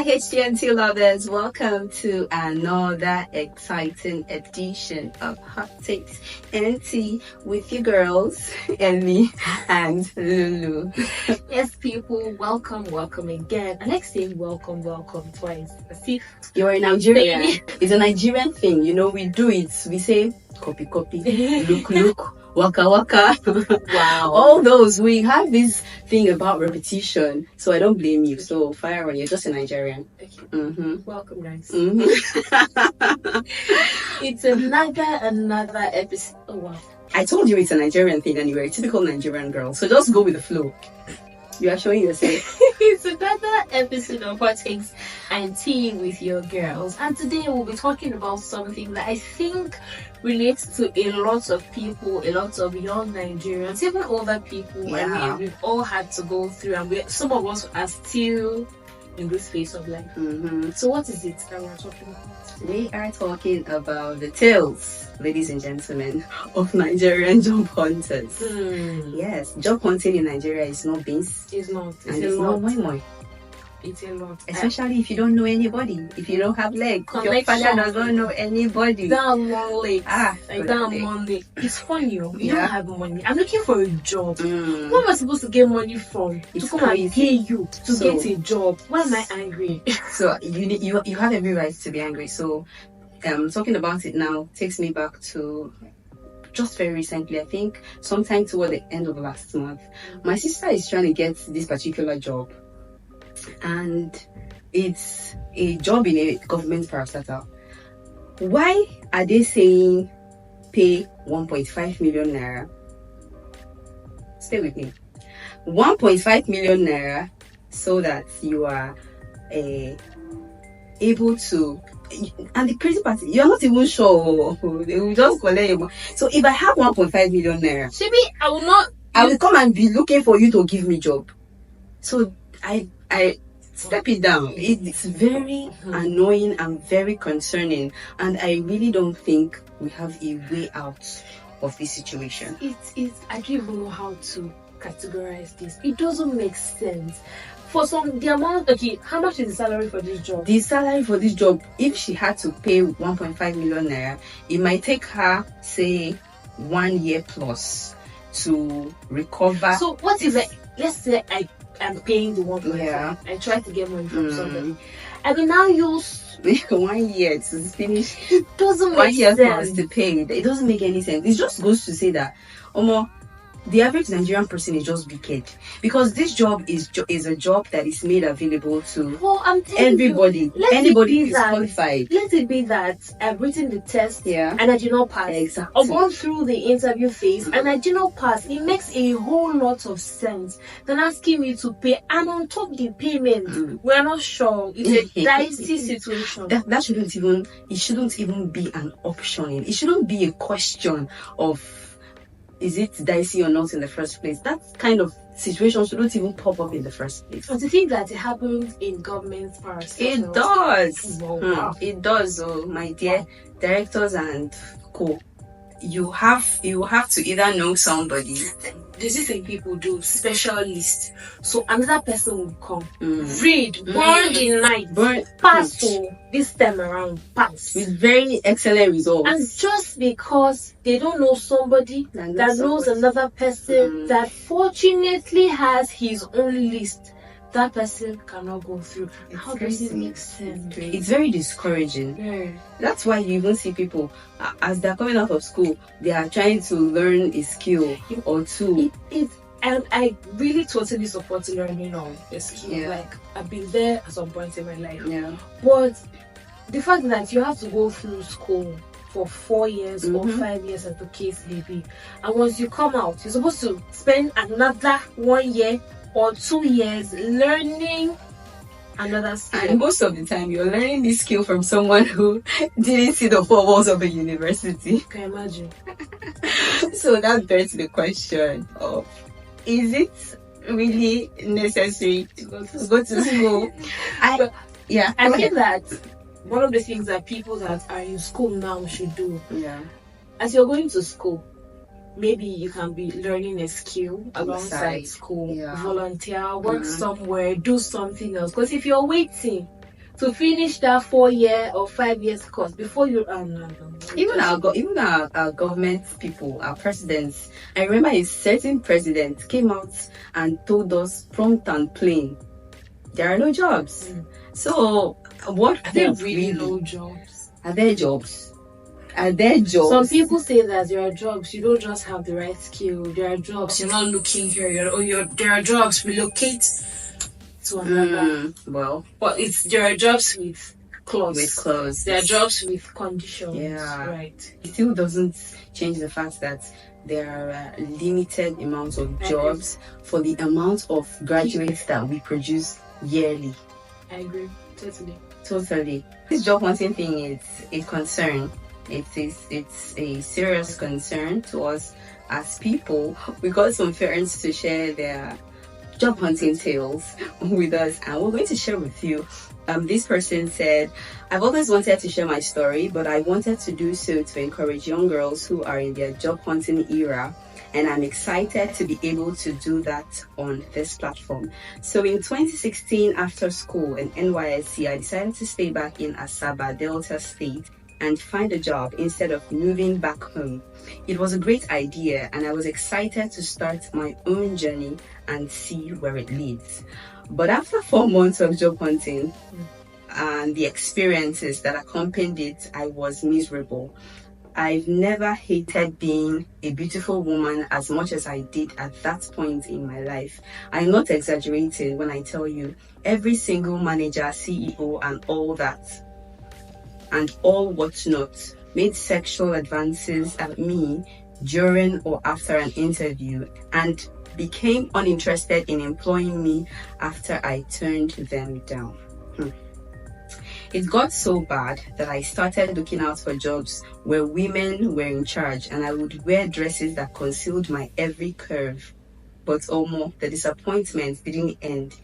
HTNT lovers, welcome to another exciting edition of Hot Takes and Tea with you girls, Ellie and Lulu. Yes, people, welcome again. And let's say welcome twice. See, you're a Nigerian. It's a Nigerian thing, we do it. We say copy, look, waka. Wow. All those, we have this thing about repetition, so I don't blame you. So fire on, you're just a Nigerian. Okay. Mm-hmm. Welcome, guys. Mm-hmm. It's another episode. Oh wow. I told you it's a Nigerian thing and you're a typical Nigerian girl, so just go with the flow. You are showing yourself. It's another episode of Hot Takes and Tea with your girls, and today we'll be talking about something that I think relates to a lot of people, a lot of young Nigerians, even older people. Yeah. I mean, we've all had to go through, and some of us are still in this phase of life. Mm-hmm. So what is it that we're talking about? We are talking about the tales, ladies and gentlemen, of Nigerian job hunters. Yes, job hunting in Nigeria is not beans. It's not. And it's not moi. It's a lot. Especially if you don't know anybody, if you don't have legs, your father doesn't know anybody. Down Monday. Down Monday. Monday. It's funny, you Yeah. don't have money. I'm looking for a job. Mm. Where am I supposed to get money from? It's to come crazy. and pay you to So- get a job. Why am I angry? So you have every right to be angry. So talking about it now takes me back to just very recently. I think sometime toward the end of last month, my sister is trying to get this particular job, and it's a job in a government parastatal. Why are they saying pay 1.5 million naira? Stay with me. 1.5 million naira, so that you are able to. And the crazy part, you're not even sure. They will just collect your money. So if I have 1.5 million naira, Maybe I will not. I will come and be looking for you to give me job. So I step it down. It's very annoying and very concerning, and I really don't think we have a way out of this situation. I don't even know how to categorize this. It doesn't make sense. For the amount, okay, how much is the salary for this job? The salary for this job, if she had to pay 1.5 million naira, it might take her, say, 1 year plus to recover. So what is it? Let's say I am paying the 1.5. Yeah. I try to get money from somebody. I will now use 1 year to finish. It doesn't make 1 year plus sense. to pay. It doesn't make any sense. It just goes to say that, the average Nigerian person is just wicked, because this job is a job that is made available to Well, I'm telling everybody. you, Anybody is qualified. Let it be that I've written the test, Yeah. and I did not pass. Exactly. I've gone through the interview phase and I did not pass. It makes a whole lot of sense than asking me to pay, and on top of the payment, we're not sure. It's a dicey situation. That shouldn't even be an option. It shouldn't be a question of is it dicey or not in the first place. That kind of situation shouldn't even pop up in the first place. But to think that it happens in government parastatals. It does. Wow. It does, my dear directors and co. You have to either know somebody. There's this thing people do, special list. So another person will come, read, burn the night, pass. So this time around, pass with very excellent results. And just because they don't know somebody that knows another person that fortunately has his own list, that person cannot go through. How does it make sense? It's very discouraging. Yeah. That's why you even see people, as they're coming out of school, they are trying to learn a skill or two. And I really totally support learning on a skill. Yeah. Like, I've been there at some point in my life. Yeah. But the fact that you have to go through school for 4 years or 5 years, as the case may be, and once you come out, you're supposed to spend another 1 year or 2 years learning another skill. And most of the time, you're learning this skill from someone who didn't see the four walls of a university. Can you imagine? So that begs the question of, is it really necessary to go to school? I think that one of the things that people that are in school now should do, as you're going to school, maybe you can be learning a skill alongside school, volunteer, work somewhere, do something else. Because if you're waiting to finish that 4 year or 5 years course before you no. Even our government people, our presidents. I remember a certain president came out and told us prompt and plain, there are no jobs. So what Are there hope really no jobs? Are there jobs? Are there jobs? Some people say that there are jobs, you don't just have the right skill. There are jobs, you're not looking here. There are jobs, relocate to another. But there are jobs with clause. There are jobs with conditions. Yeah. Right. It still doesn't change the fact that there are limited amounts of jobs for the amount of graduates that we produce yearly. I agree. Totally. This job hunting thing is a concern. It's a serious concern to us as people. We got some parents to share their job hunting tales with us, and we're going to share with you. This person said, I've always wanted to share my story, but I wanted to do so to encourage young girls who are in their job hunting era, and I'm excited to be able to do that on this platform. So in 2016, after school in NYSC, I decided to stay back in Asaba, Delta State, and find a job instead of moving back home. It was a great idea, and I was excited to start my own journey and see where it leads. But after 4 months of job hunting and the experiences that accompanied it, I was miserable. I've never hated being a beautiful woman as much as I did at that point in my life. I'm not exaggerating when I tell you every single manager, CEO, and all that, and all whatnot, made sexual advances at me during or after an interview and became uninterested in employing me after I turned them down. It got so bad that I started looking out for jobs where women were in charge, and I would wear dresses that concealed my every curve. But the disappointment didn't end.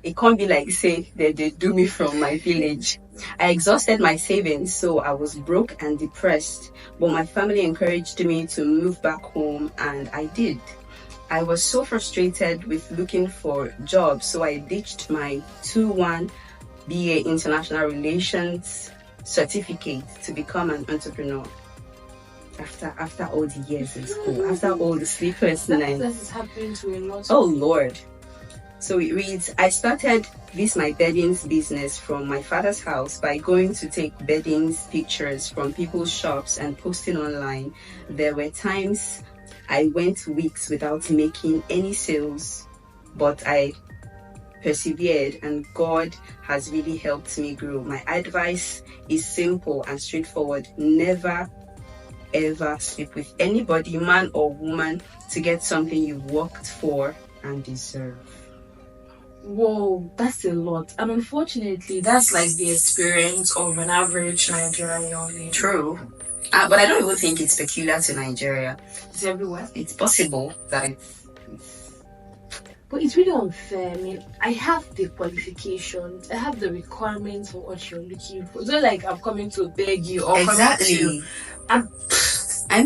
It can't be like, say, that they do me from my village. I exhausted my savings, so I was broke and depressed. But my family encouraged me to move back home, and I did. I was so frustrated with looking for jobs, so I ditched my 2-1 BA International Relations certificate to become an entrepreneur. After all the years in school, after all the sleepless nights. That is happening to a lot. Oh Lord. So it reads, I started this my beddings business from my father's house by going to take beddings pictures from people's shops and posting online. There were times I went weeks without making any sales, but I persevered, and God has really helped me grow. My advice is simple and straightforward. Never ever sleep with anybody, man or woman, to get something you've worked for and deserve. Whoa, that's a lot. And unfortunately, that's like the experience of an average Nigerian young lady. True. But I don't even think it's peculiar to Nigeria. It's everywhere. It's possible that it's But it's really unfair. I mean, I have the qualifications, I have the requirements for what you're looking for. It's not like I'm coming to beg you or exactly. I'm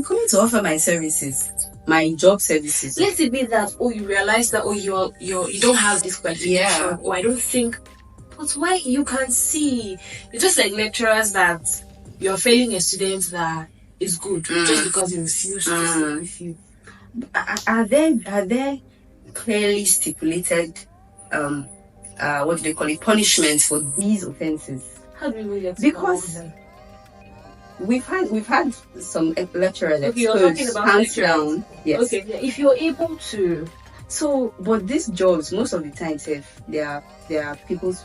coming to offer my services, my job services. Let it be that you realize that you don't have this qualification. Yeah. Or I don't think. But why you can see? It's just like lecturers that you're failing a student that is good just because you refuse to stay with you. Are there clearly stipulated what do they call it, punishments for these offenses? How do we really get to because we've had some lecturers exposed hands down. Yes. Okay, yeah, if you're able to. So, but these jobs, most of the times, if they are people's,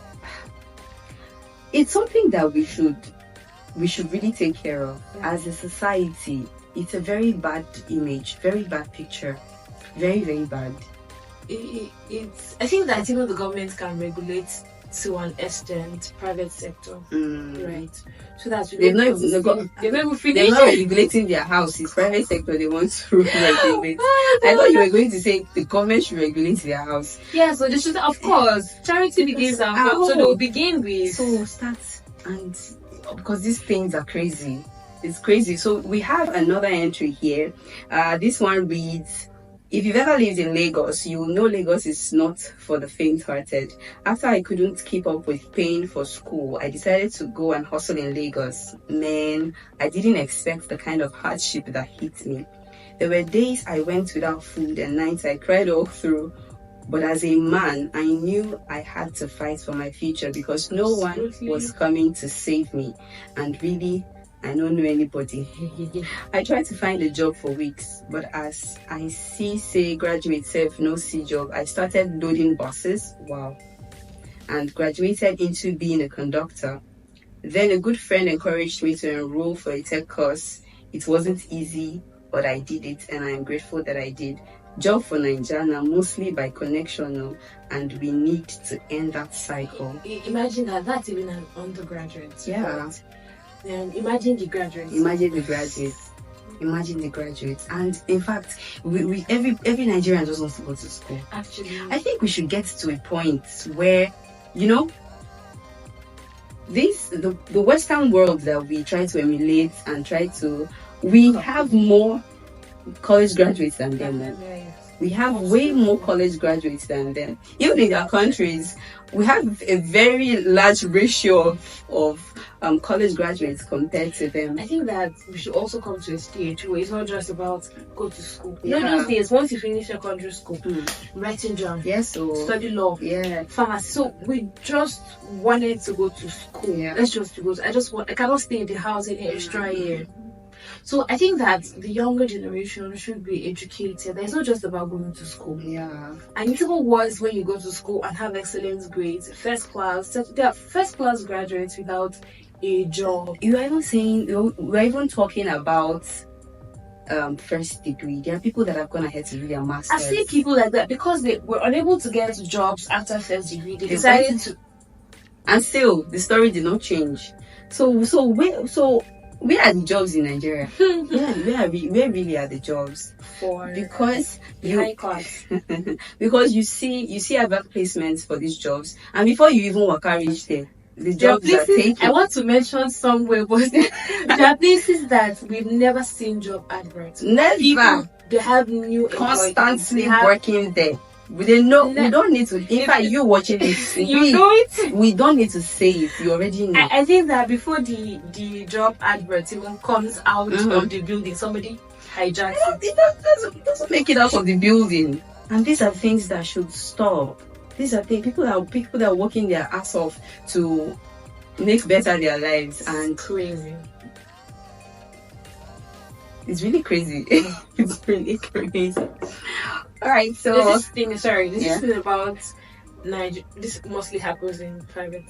it's something that we should really take care of as a society. It's a very bad image, very bad picture, very, very bad. I think that even the government can regulate to an extent private sector, right? So that's they're not regulating their house. It's private sector they want to regulate. I thought you were going to say the government should regulate their house. Yeah, so they should, of course, charity begins at home, so they will begin with. So start, and because these things are crazy. It's crazy. So we have another entry here. This one reads, if you've ever lived in Lagos, you will know Lagos is not for the faint-hearted. After I couldn't keep up with paying for school, I decided to go and hustle in Lagos. Man, I didn't expect the kind of hardship that hit me. There were days I went without food and nights I cried all through. But as a man, I knew I had to fight for my future because no one was coming to save me. And really, I don't know anybody. I tried to find a job for weeks, but as I say graduate self no see job, I started loading buses. Wow. And graduated into being a conductor. Then a good friend encouraged me to enroll for a tech course. It wasn't easy, but I did it, and I am grateful that I did. Job for Nigerian, mostly by connection, and we need to end that cycle. Imagine that's even an undergraduate. Yeah. Right? And imagine the graduates. Imagine the graduates. And in fact, every Nigerian just wants to go to school. Actually, I think we should get to a point where, the Western world that we try to emulate and we have more college graduates than them. We have way more college graduates than them. Even in our countries, we have a very large ratio of college graduates compared to them. I think that we should also come to a stage where it's not just about go to school. Yeah. Those days, once you finish secondary school, writing jam, study law, pharmacy. So we just wanted to go to school. Yeah. Let's just go. I cannot stay in the house any extra year. So I think that the younger generation should be educated. It's not just about going to school. Yeah. And it's even worse when you go to school and have excellent grades, first class. There are first class graduates without a job. We're even talking about first degree. There are people that have gone ahead to do their masters. I see people like that because they were unable to get jobs after first degree. They decided to, and still the story did not change. So where are the jobs in Nigeria? where really are the jobs? Because high class. Because you see advert placements for these jobs, and before you even work out reach there, the jobs are taken. I want to mention somewhere, but there are places that we've never seen job adverts. Never. People, they have new constantly working there. We don't need to. In fact, you watching it, you know it. We don't need to say it. You already know. I think that before the job advert even comes out of the building, somebody hijacks it. It doesn't make it out of the building. And these are things that should stop. These are things people that are working their ass off to make better their lives. And crazy. It's really crazy. It's really crazy. All right, so this is thing about Nigeria. This mostly happens in private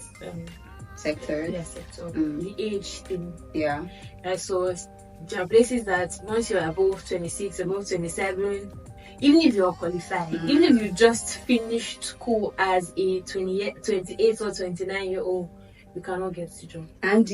sector. Yes, sector. The age thing. Yeah. So there are places that once you're above 26, above 27, even if you're qualified, even if you just finished school as a 28 or 29-year-old, you cannot get the job. And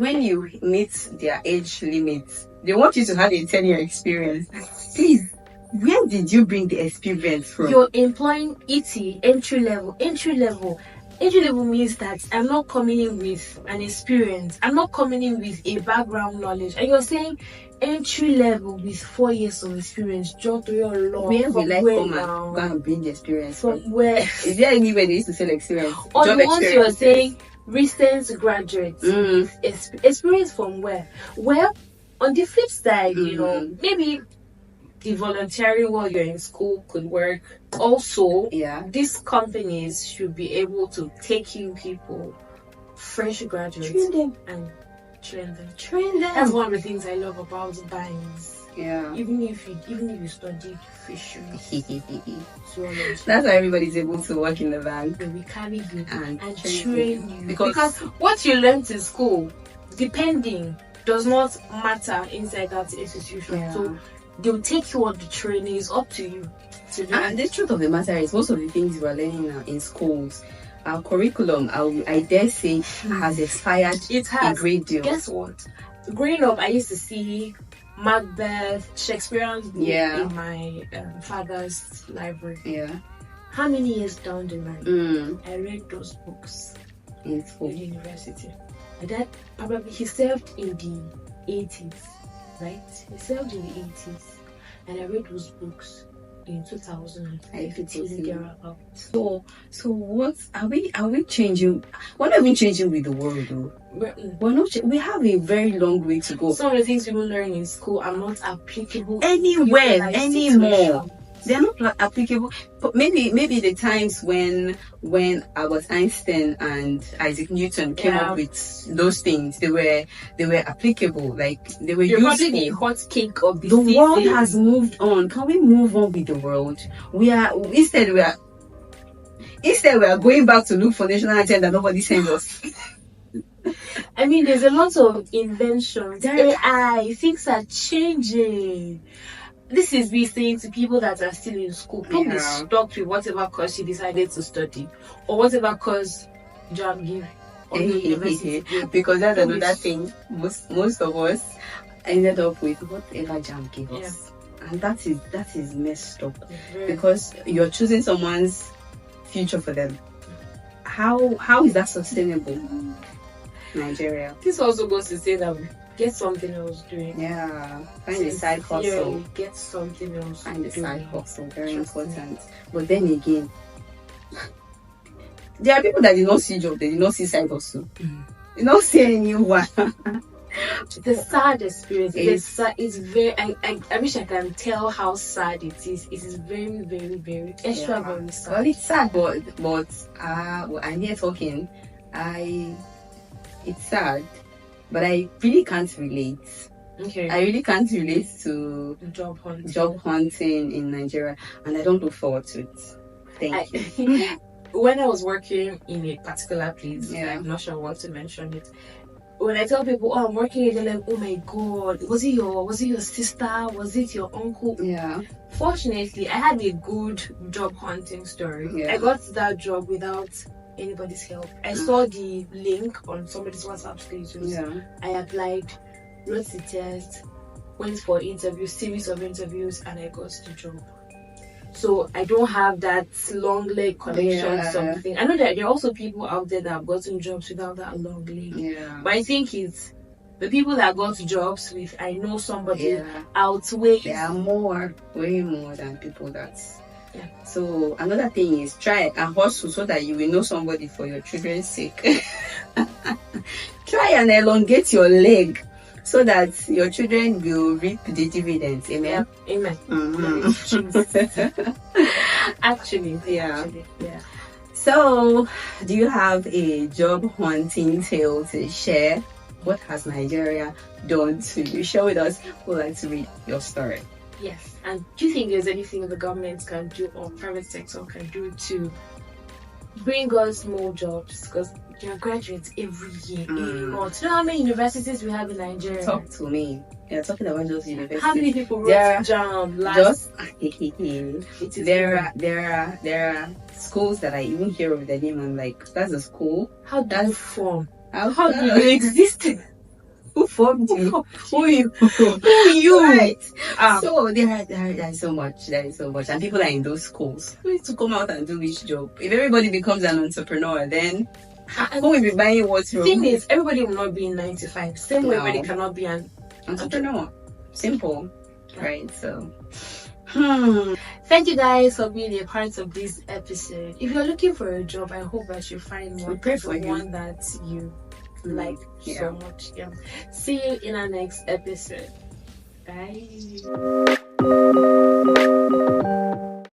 when you meet their age limits, they want you to have a 10-year experience. Please, where did you bring the experience from? You're employing entry level. Entry level means that I'm not coming in with an experience. I'm not coming in with a background knowledge. And you're saying entry level with 4 years of experience. Just to your law. Where will I go and bring the experience from? Where? Is there anywhere they used to sell experience? Or the ones you're saying recent graduates. Experience from where? Well, on the flip side, maybe the volunteering while you're in school could work. Also, these companies should be able to take in people, fresh graduates, and train them. That's one of the things I love about banks. Yeah. Even if you studied fisheries, that's why everybody's able to work in the bank. We carry you and train you because what you learned in school, depending, does not matter inside that institution. Yeah. So they'll take you on the training. It's up to you to learn. And the truth of the matter is, most of the things we're learning now in schools, our curriculum, I dare say, has expired. It has. A great deal. Guess what? Growing up, I used to see Macbeth, Shakespearean book in my father's library. Yeah. How many years down the line, I read those books in school, in university. My dad he served in the 80s, right? He served in the 80s, and I read those books in 2000. I think so. Thereabout. So what are we changing? We're not even changing with the world, though. We're not. We have a very long way to go. Some of the things people learn in school are not applicable anywhere anymore. Situation. They're not applicable. But maybe the times when Albert Einstein and Isaac Newton came up with those things, they were applicable. Like they were useful. Probably the hot cake of the world has moved on. Can we move on with the world? Instead we are going back to look for national anthem that nobody sent us. I mean, there's a lot of inventions. AI, things are changing. This is me saying to people that are still in school, don't be stuck with whatever course you decided to study or whatever course JAM give on the university. Because that's another thing. Most of us ended up with whatever JAM gave us, and that is messed up because you're choosing someone's future for them. How is that sustainable? Nigeria. This also goes to say that get something else doing. Yeah, find a side hustle. Get something else. Find a side hustle, very important. But then again, there are people that did not see job, they did not see side hustle. They don't see anyone. The sad experience. It's very. I wish I can tell how sad it is. It is very, very, very extra very sad. Well, it's sad, but I'm here talking. It's sad. But I really can't relate. Okay. I really can't relate to job hunting in Nigeria, and I don't look forward to it. Thank you. When I was working in a particular place, I'm not sure I want to mention it. When I tell people, "Oh, I'm working," they're like, "Oh my God, was it your sister? Was it your uncle?" Yeah. Fortunately, I had a good job hunting story. Yeah. I got that job without anybody's help. I saw the link on somebody's WhatsApp status. I applied, wrote the test, went for series of interviews, and I got the job. So I don't have that long leg connection something. I know that there are also people out there that have gotten jobs without that long leg. Yeah. But I think it's the people that got jobs with I know somebody outweighs. There are way more than people that's. So another thing is try and hustle so that you will know somebody for your children's sake. Try and elongate your leg so that your children will reap the dividends. Amen. Amen. Actually. So, do you have a job hunting tale to share? What has Nigeria done to you? Share with us. We'd like to read your story. Yes. And do you think there's anything the government can do or private sector can do to bring us more jobs? Because there are graduates every year. Do you know how many universities we have in Nigeria? Talk to me. You're talking about those universities. How many people wrote JAM last? There are schools that I even hear of the name. I'm like, that's a school. How do you form? How do you exist? Who formed you? Who you? Right. So there is so much. And people are in those schools. Who need to come out and do which job? If everybody becomes an entrepreneur, then who will be buying what? Thing is, everybody will not be in 9 to 5. Same way everybody cannot be an entrepreneur. Simple. Right. So thank you guys for being a part of this episode. If you're looking for a job, I hope that you find one that you like so much. See you in our next episode. Bye.